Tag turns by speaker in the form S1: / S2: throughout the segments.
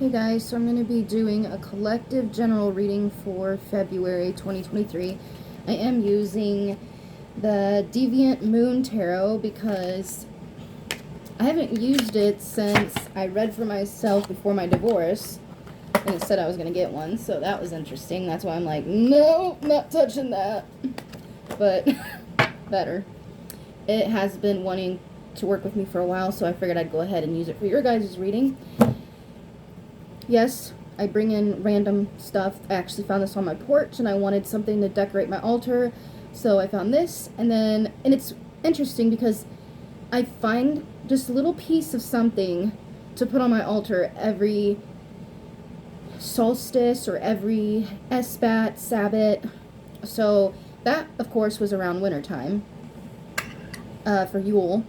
S1: Hey guys, so I'm going to be doing a collective general reading for February 2023. I am using the Deviant Moon Tarot because I haven't used it since I read for myself before my divorce, and it said I was going to get one, so that was interesting. That's why I'm like, no, not touching that. But better. It has been wanting to work with me for a while, so I figured I'd go ahead and use it for your guys' reading. Yes, I bring in random stuff. I actually found this on my porch, and I wanted something to decorate my altar, so I found this. And it's interesting because I find just a little piece of something to put on my altar every solstice or every Esbat, Sabbat. So that, of course, was around wintertime for Yule.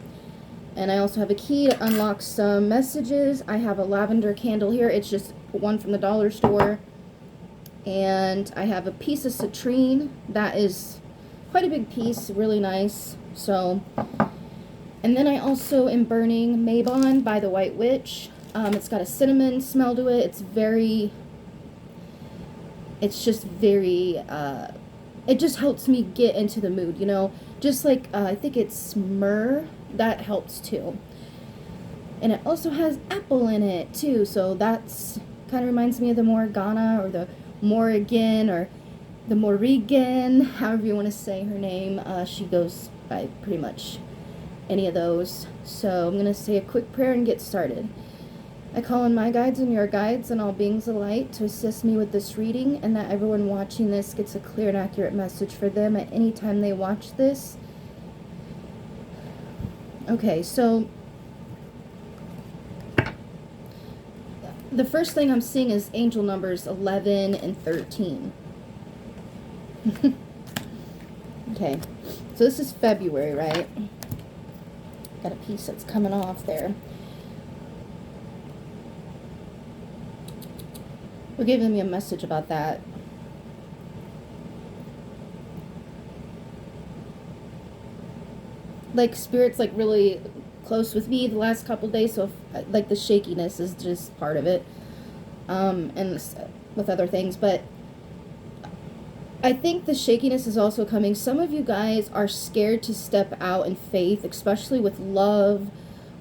S1: And I also have a key to unlock some messages. I have a lavender candle here. It's just one from the dollar store. And I have a piece of citrine. That is quite a big piece, really nice. So, and then I also am burning Mabon by the White Witch. It's got a cinnamon smell to it. It's just very, it just helps me get into the mood, you know? Just like, I think it's myrrh. That helps too. And it also has apple in it too, so that's kind of reminds me of the Morgana or the Morrigan or the Morrigan, however you want to say her name. She goes by pretty much any of those. So I'm going to say a quick prayer and get started. I call on my guides and your guides and all beings of light to assist me with this reading, and that everyone watching this gets a clear and accurate message for them at any time they watch this. Okay, so the first thing I'm seeing is angel numbers 11 and 13. Okay, so this is February, right? Got a piece that's coming off there. We're giving me a message about that. Like, Spirit's like really close with me the last couple days, so if, like, the shakiness is just part of it, and with other things. But I think the shakiness is also coming. Some of you guys are scared to step out in faith, especially with love,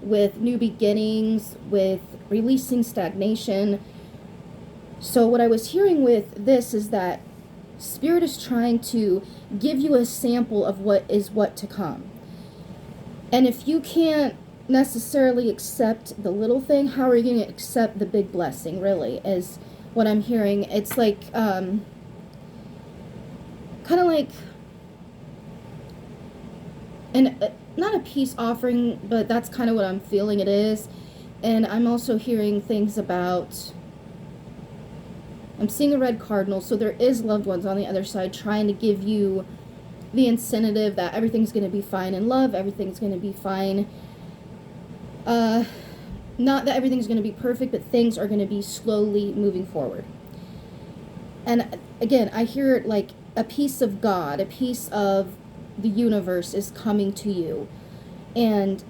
S1: with new beginnings, with releasing stagnation. So what I was hearing with this is that Spirit is trying to give you a sample of what to come. And if you can't necessarily accept the little thing, how are you going to accept the big blessing, really, is what I'm hearing. It's like, kind of like, not a peace offering, but that's kind of what I'm feeling it is. And I'm also hearing things about, I'm seeing a red cardinal, so there is loved ones on the other side trying to give you the incentive that everything's going to be fine in love, everything's going to be fine. Not that everything's going to be perfect, but things are going to be slowly moving forward. And again, I hear it like a piece of God, a piece of the universe is coming to you. And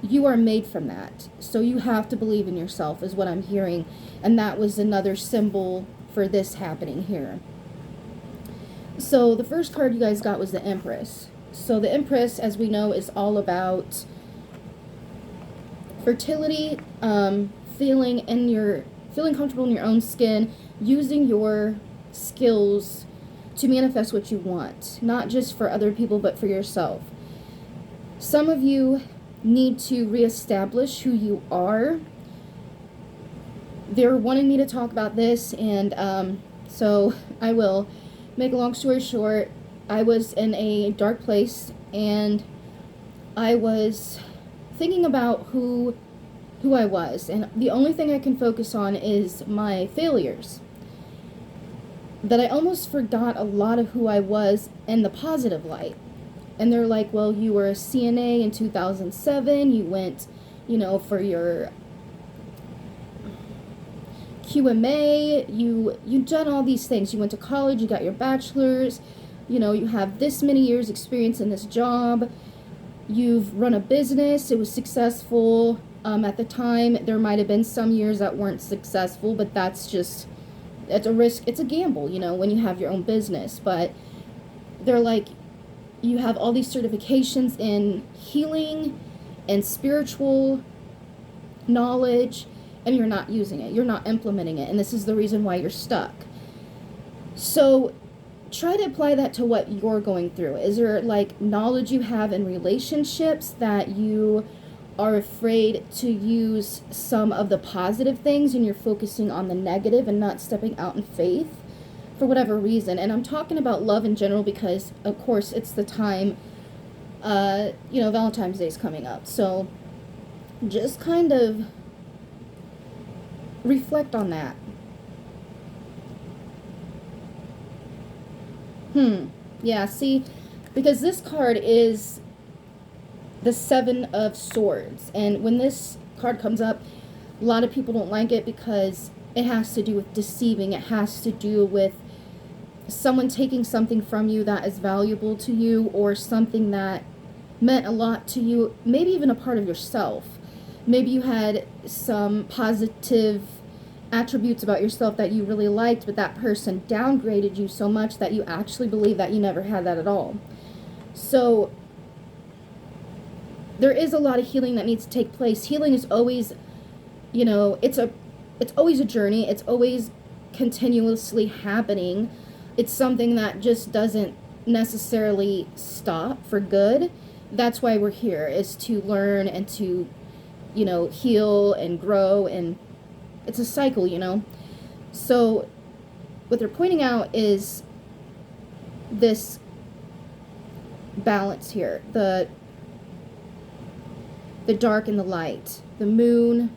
S1: you are made from that. So you have to believe in yourself, is what I'm hearing. And that was another symbol for this happening here. So the first card you guys got was the Empress. So the Empress, as we know, is all about fertility, feeling comfortable in your own skin, using your skills to manifest what you want, not just for other people, but for yourself. Some of you need to reestablish who you are. They're wanting me to talk about this, and so I will. Make a long story short, I was in a dark place, and I was thinking about who I was, and the only thing I can focus on is my failures. That I almost forgot a lot of who I was in the positive light. And they're like, well, you were a CNA in 2007, you went, for your QMA, you've done all these things. You went to college, you got your bachelor's, you have this many years experience in this job, you've run a business, it was successful, At the time, there might have been some years that weren't successful, but it's a risk. It's a gamble, when you have your own business. But they're like, you have all these certifications in healing and spiritual knowledge, and you're not using it. You're not implementing it. And this is the reason why you're stuck. So try to apply that to what you're going through. Is there like knowledge you have in relationships that you are afraid to use some of the positive things, and you're focusing on the negative and not stepping out in faith for whatever reason? And I'm talking about love in general because, of course, it's the time, Valentine's Day is coming up. So just kind of reflect on that. Yeah, see, because this card is the Seven of Swords. And when this card comes up, a lot of people don't like it because it has to do with deceiving. It has to do with someone taking something from you that is valuable to you, or something that meant a lot to you, maybe even a part of yourself. Maybe you had some positive attributes about yourself that you really liked, but that person downgraded you so much that you actually believe that you never had that at all. So there is a lot of healing that needs to take place. Healing is always, it's always a journey. It's always continuously happening. It's something that just doesn't necessarily stop for good. That's why we're here, is to learn and to, heal and grow, and it's a cycle, So what they're pointing out is this balance here, the dark and the light, the moon,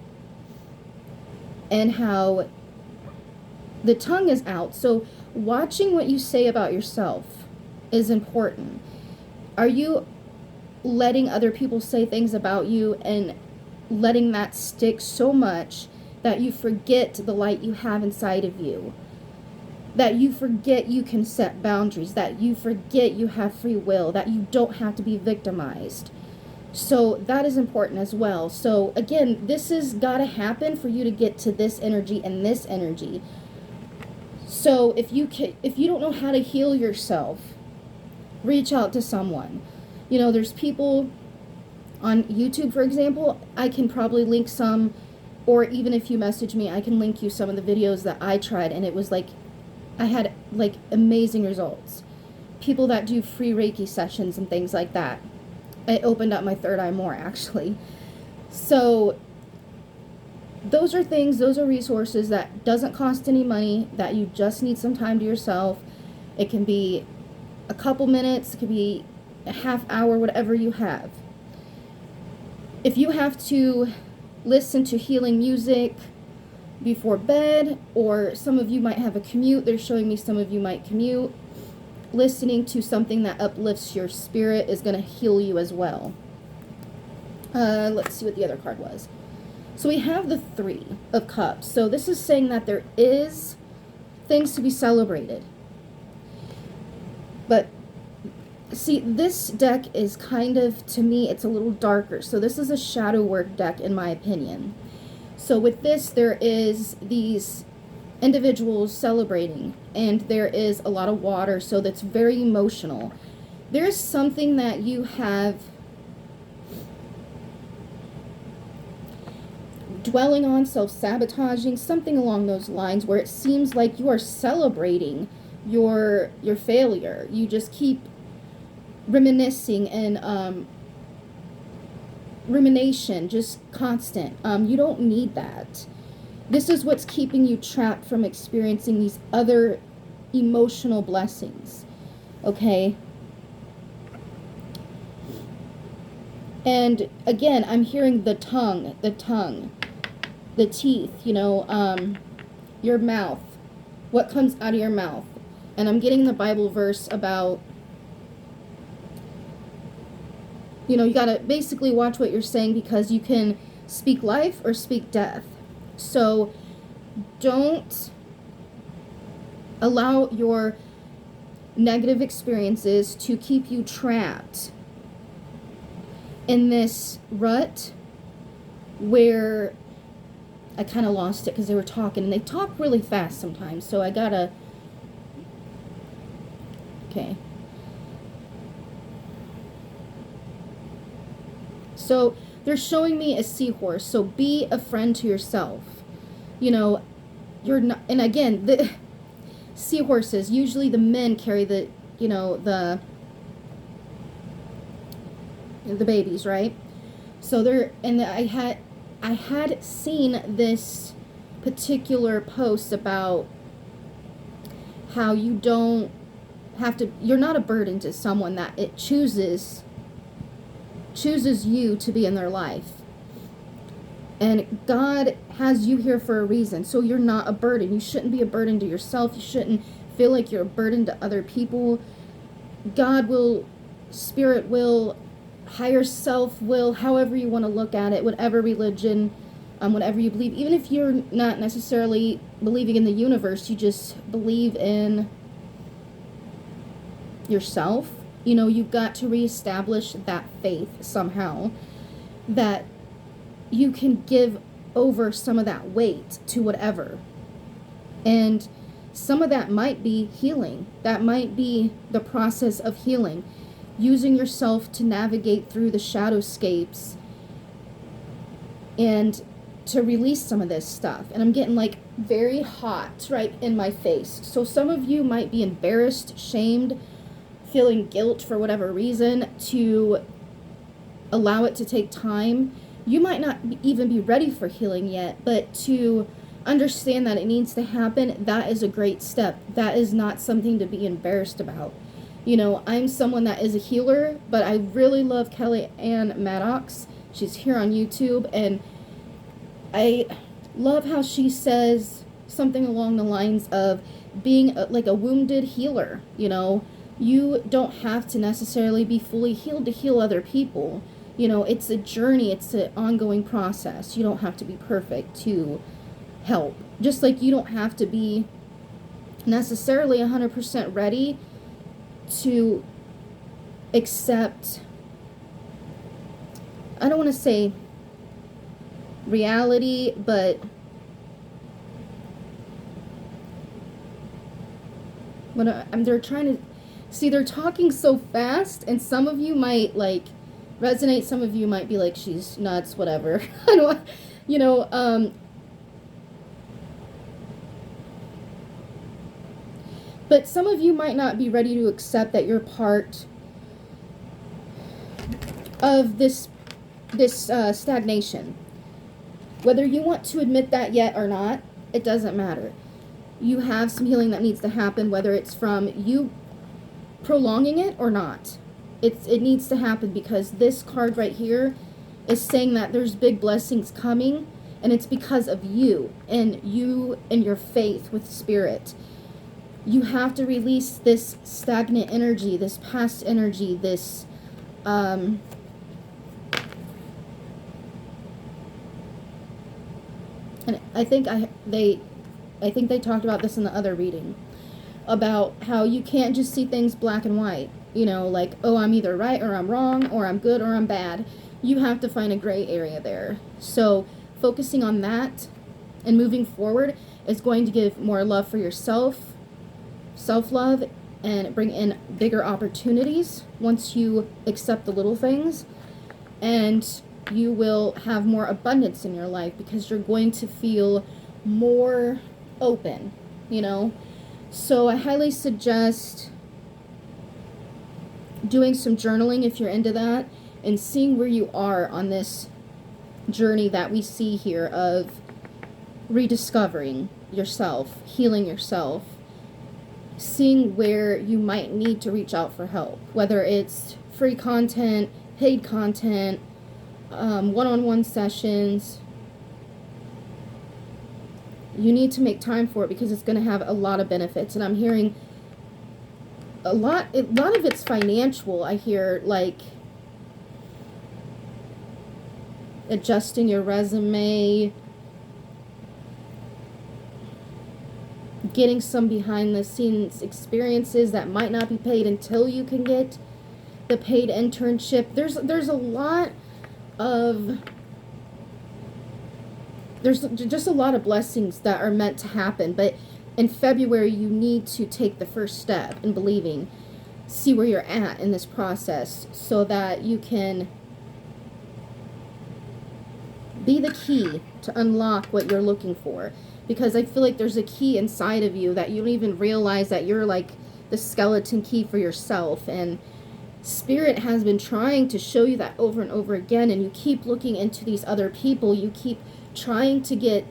S1: and how the tongue is out. So watching what you say about yourself is important. Are you letting other people say things about you and letting that stick so much that you forget the light you have inside of you? That you forget you can set boundaries, that you forget you have free will, that you don't have to be victimized. So that is important as well. So again, this has got to happen for you to get to this energy and this energy. So if you don't know how to heal yourself, reach out to someone. There's people on YouTube, for example. I can probably link some, or even if you message me, I can link you some of the videos that I tried, and it was like, I had like amazing results. People that do free Reiki sessions and things like that. It opened up my third eye more, actually. So those are resources that doesn't cost any money, that you just need some time to yourself. It can be a couple minutes, it could be a half hour, whatever you have. If you have to listen to healing music before bed, or some of you might have a commute, they're showing me some of you might commute, listening to something that uplifts your spirit is going to heal you as well. Let's see what the other card was. So we have the Three of Cups. So this is saying that there is things to be celebrated. But see, this deck is kind of, to me, it's a little darker. So this is a shadow work deck, in my opinion. So with this, there is these individuals celebrating, and there is a lot of water, so that's very emotional. There's something that you have dwelling on, self-sabotaging, something along those lines, where it seems like you are celebrating your failure. You just keep reminiscing and rumination, just constant. You don't need that. This is what's keeping you trapped from experiencing these other emotional blessings. Okay? And again, I'm hearing the tongue, the teeth, your mouth, what comes out of your mouth. And I'm getting the Bible verse about, you gotta basically watch what you're saying, because you can speak life or speak death. So don't allow your negative experiences to keep you trapped in this rut where I kind of lost it because they were talking, and they talk really fast sometimes, so I gotta, okay. So they're showing me a seahorse, so be a friend to yourself. You know, you're not, and again, the seahorses, usually the men carry the, you know, the babies, right? So they're, and I had seen this particular post about how you don't have to, you're not a burden to someone, that it chooses you to be in their life. And God has you here for a reason, so you're not a burden. You shouldn't be a burden to yourself. You shouldn't feel like you're a burden to other people. God will, Spirit will, higher self will, however you want to look at it, whatever religion, whatever you believe, even if you're not necessarily believing in the universe, you just believe in yourself. You know, you've got to reestablish that faith somehow, that you can give over some of that weight to whatever. And some of that might be healing. That might be the process of healing. Using yourself to navigate through the shadowscapes and to release some of this stuff. And I'm getting like very hot right in my face. So some of you might be embarrassed, shamed, feeling guilt for whatever reason to allow it to take time. You might not even be ready for healing yet, but to understand that it needs to happen, that is a great step. That is not something to be embarrassed about. You know, I'm someone that is a healer, but I really love Kelly Ann Maddox. She's here on YouTube, and I love how she says something along the lines of being like a wounded healer. You know, you don't have to necessarily be fully healed to heal other people. You know, it's a journey, it's an ongoing process. You don't have to be perfect to help. Just like you don't have to be necessarily 100% ready to accept, I don't want to say reality, but when they're trying to, see, they're talking so fast, and some of you might like resonate, some of you might be like, she's nuts, whatever. I don't, you know, but some of you might not be ready to accept that you're part of this stagnation. Whether you want to admit that yet or not, it doesn't matter. You have some healing that needs to happen, whether it's from you prolonging it or not. It needs to happen, because this card right here is saying that there's big blessings coming, and it's because of you and your faith with Spirit. You have to release this stagnant energy, this past energy, this and I think they talked about this in the other reading, about how you can't just see things black and white. You know, like, oh, I'm either right or I'm wrong, or I'm good or I'm bad. You have to find a gray area there. So focusing on that and moving forward is going to give more love for yourself, self-love, and bring in bigger opportunities once you accept the little things. And you will have more abundance in your life, because you're going to feel more open, you know. So I highly suggest doing some journaling if you're into that, and seeing where you are on this journey that we see here of rediscovering yourself, healing yourself, seeing where you might need to reach out for help, whether it's free content, paid content, one-on-one sessions. You need to make time for it, because it's going to have a lot of benefits. And I'm hearing a lot of it's financial. I hear like adjusting your resume, getting some behind the scenes experiences that might not be paid until you can get the paid internship. There's a lot of there's just a lot of blessings that are meant to happen. But in February, you need to take the first step in believing, see where you're at in this process, so that you can be the key to unlock what you're looking for. Because I feel like there's a key inside of you that you don't even realize that you're like the skeleton key for yourself. And Spirit has been trying to show you that over and over again, and you keep looking into these other people. You keep trying to get,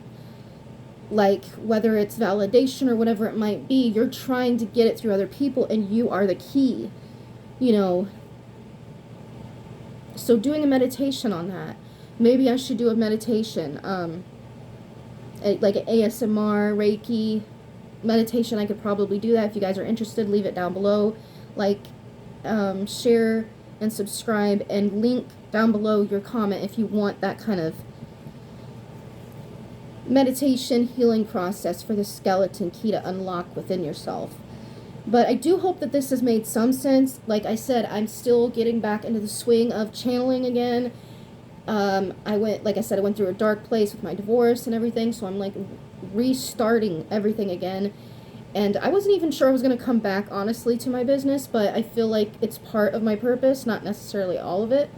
S1: like, whether it's validation or whatever it might be, you're trying to get it through other people, and you are the key, you know. So doing a meditation on that. Maybe I should do a meditation, like an ASMR, Reiki meditation. I could probably do that. If you guys are interested, leave it down below. Like, share and subscribe, and link down below your comment if you want that kind of meditation healing process for the skeleton key to unlock within yourself. But I do hope that this has made some sense. Like I said, I'm still getting back into the swing of channeling again. Like I said, I went through a dark place with my divorce and everything, so I'm like restarting everything again. And I wasn't even sure I was going to come back, honestly, to my business, but I feel like it's part of my purpose, not necessarily all of it.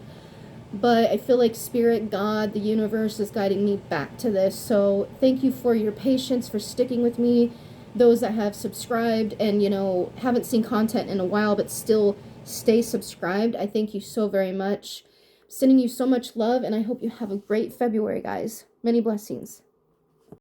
S1: But I feel like Spirit, God, the universe is guiding me back to this. So thank you for your patience, for sticking with me. Those that have subscribed and, you know, haven't seen content in a while but still stay subscribed, I thank you so very much. Sending you so much love, and I hope you have a great February, guys. Many blessings.